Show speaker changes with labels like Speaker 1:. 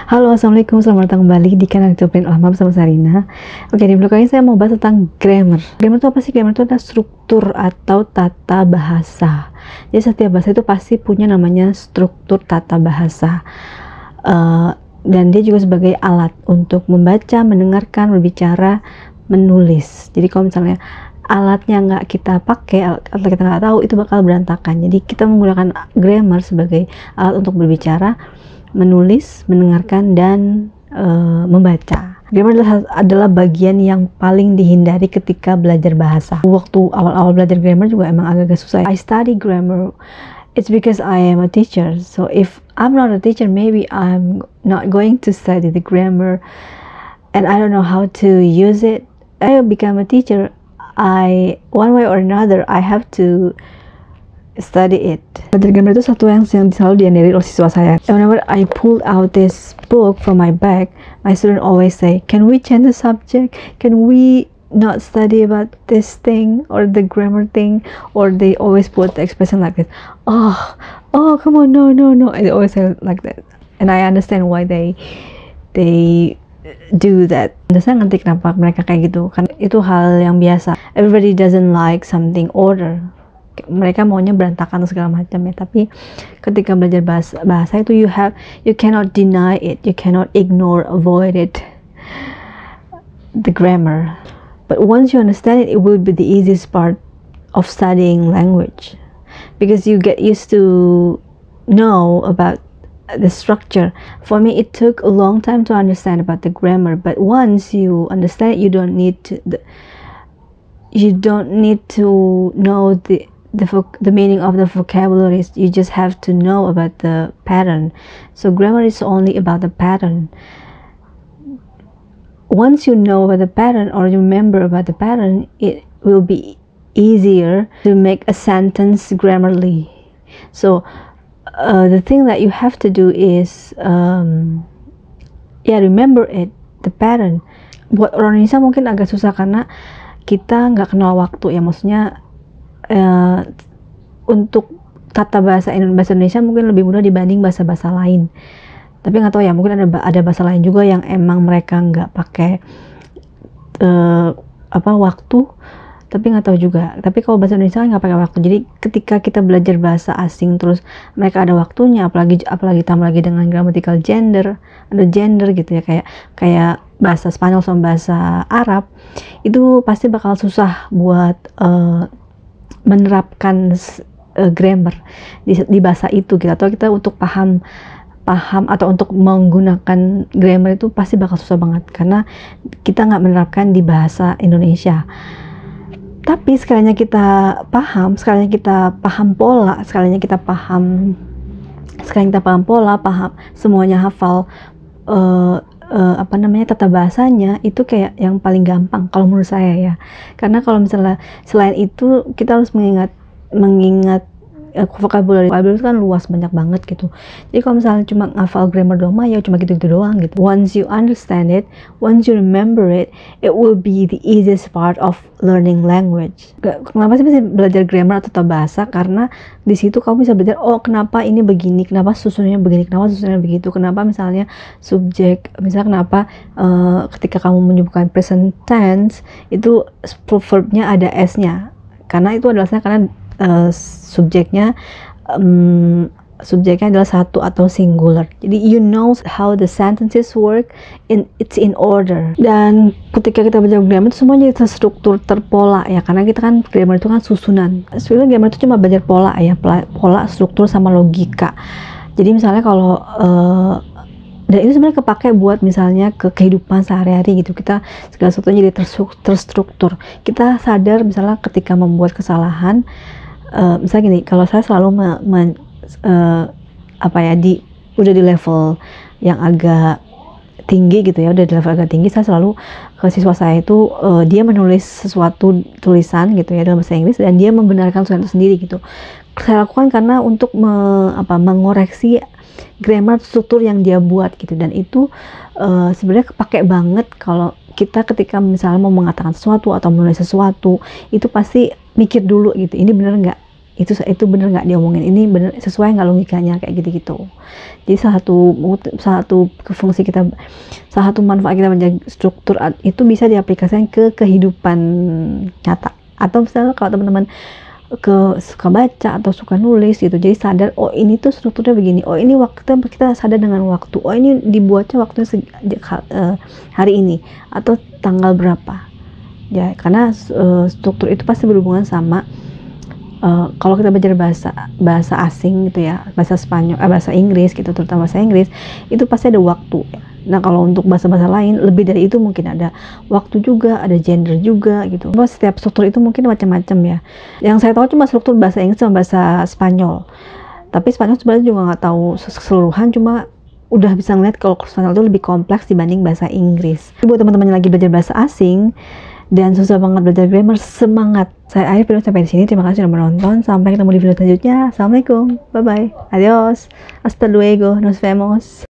Speaker 1: Halo, assalamualaikum, selamat datang kembali di kanal YouTube Brain Ulama bersama Sarina. Oke, di vlog kali ini saya mau bahas tentang grammar. Grammar itu apa sih? Grammar itu adalah struktur atau tata bahasa. Jadi setiap bahasa itu pasti punya namanya struktur tata bahasa. Dan dia juga sebagai alat untuk membaca, mendengarkan, berbicara, menulis. Jadi kalau misalnya alatnya nggak kita pakai, atau kita nggak tahu, itu bakal berantakan. Jadi kita menggunakan grammar sebagai alat untuk berbicara, menulis, mendengarkan, dan membaca. Grammar adalah bagian yang paling dihindari ketika belajar bahasa. Waktu awal-awal belajar grammar juga emang agak susah. I study grammar. It's because I am a teacher. So if I'm not a teacher, maybe I'm not going to study the grammar, and I don't know how to use it. I become a teacher. One way or another, I have to study it. Belajar grammar itu satu yang selalu diandalkan oleh siswa saya. And whenever I pulled out this book from my bag, my student always say, "Can we change the subject? Can we not study about this thing or the grammar thing?" Or they always put the expression like this. Oh, come on, no. They always say like that. And I understand why they do that. Saya ngerti kenapa mereka kayak gitu. Kan itu hal yang biasa. Everybody doesn't like something order. Mereka maunya berantakan segala macam ya, tapi ketika belajar bahasa itu you cannot deny it, you cannot ignore, avoid it, the grammar. But once you understand it, it will be the easiest part of studying language, because you get used to know about the structure. For me, it took a long time to understand about the grammar, but once you understand it, you don't need to know the meaning of the vocabularies. You just have to know about the pattern. So grammar is only about the pattern. Once you know about the pattern, or you remember about the pattern, it will be easier to make a sentence grammarly. So the thing that you have to do is remember it, the pattern. Buat orang Indonesia mungkin agak susah karena kita nggak kenal waktu ya, maksudnya untuk tata bahasa Indonesia mungkin lebih mudah dibanding bahasa-bahasa lain. Tapi nggak tahu ya, mungkin ada bahasa lain juga yang emang mereka nggak pakai waktu. Tapi nggak tahu juga. Tapi kalau bahasa Indonesia nggak pakai waktu. Jadi ketika kita belajar bahasa asing terus mereka ada waktunya, apalagi tambah lagi dengan grammatical gender, ada gender gitu ya, kayak bahasa Spanyol sama bahasa Arab, itu pasti bakal susah buat menerapkan grammar di bahasa itu gitu. Atau kita untuk paham atau untuk menggunakan grammar itu pasti bakal susah banget karena kita nggak menerapkan di bahasa Indonesia. Tapi sekalinya kita paham pola, paham semuanya, hafal tata bahasanya, itu kayak yang paling gampang kalau menurut saya ya. Karena kalau misalnya selain itu kita harus mengingat vocabulary itu kan luas, banyak banget gitu. Jadi kalau misalnya cuma ngafal grammar doang ya cuma gitu-gitu doang gitu. Once you understand it, once you remember it, it will be the easiest part of learning language. Kenapa sih bisa belajar grammar atau tata bahasa? Karena di situ kamu bisa belajar, kenapa ini begini, kenapa susunannya begini, kenapa susunannya begitu, kenapa misalnya subjek, misalnya kenapa ketika kamu menyebutkan present tense itu verbnya ada s-nya, karena itu adalah karena subjeknya adalah satu atau singular. Jadi you know how the sentences work, it's in order. Dan ketika kita belajar grammar itu semuanya terstruktur, terpola ya, karena kita kan grammar itu kan susunan. Sebenarnya grammar itu cuma belajar pola ya, pola, struktur sama logika. Jadi misalnya kalau dan itu sebenarnya kepake buat misalnya ke kehidupan sehari-hari gitu, kita segala sesuatunya jadi terstruktur. Kita sadar misalnya ketika membuat kesalahan, misalnya gini, kalau saya selalu udah di level yang agak tinggi gitu ya, udah di level agak tinggi, saya selalu ke siswa saya itu dia menulis sesuatu tulisan gitu ya dalam bahasa Inggris, dan dia membenarkan tulisan itu sendiri gitu. Saya lakukan karena untuk mengoreksi grammar struktur yang dia buat gitu, dan itu sebenarnya kepake banget kalau kita ketika misalnya mau mengatakan sesuatu atau menulis sesuatu, itu pasti mikir dulu gitu, ini bener nggak itu bener nggak diomongin, ini bener sesuai nggak logikanya, kayak gitu-gitu. Jadi salah satu fungsi kita, salah satu manfaat kita belajar struktur itu bisa diaplikasikan ke kehidupan nyata. Atau misalnya kalau teman-teman suka baca atau suka nulis gitu, jadi sadar, oh ini tuh strukturnya begini, oh ini waktu kita sadar dengan waktu, oh ini dibuatnya waktunya hari ini atau tanggal berapa ya, karena struktur itu pasti berhubungan sama kalau kita belajar bahasa asing gitu ya, bahasa Spanyol, bahasa Inggris gitu, terutama bahasa Inggris, itu pasti ada waktu ya. Nah kalau untuk bahasa-bahasa lain lebih dari itu, mungkin ada waktu juga, ada gender juga gitu. Setiap struktur itu mungkin macam-macam ya. Yang saya tahu cuma struktur bahasa Inggris sama bahasa Spanyol. Tapi Spanyol sebenarnya juga nggak tahu keseluruhan, cuma udah bisa ngeliat kalau Spanyol itu lebih kompleks dibanding bahasa Inggris. Buat teman-teman yang lagi belajar bahasa asing dan susah banget belajar grammar, semangat. Saya akhir video sampai di sini. Terima kasih sudah menonton. Sampai ketemu di video selanjutnya. Assalamualaikum. Bye bye. Adios. Hasta luego. Nos vemos.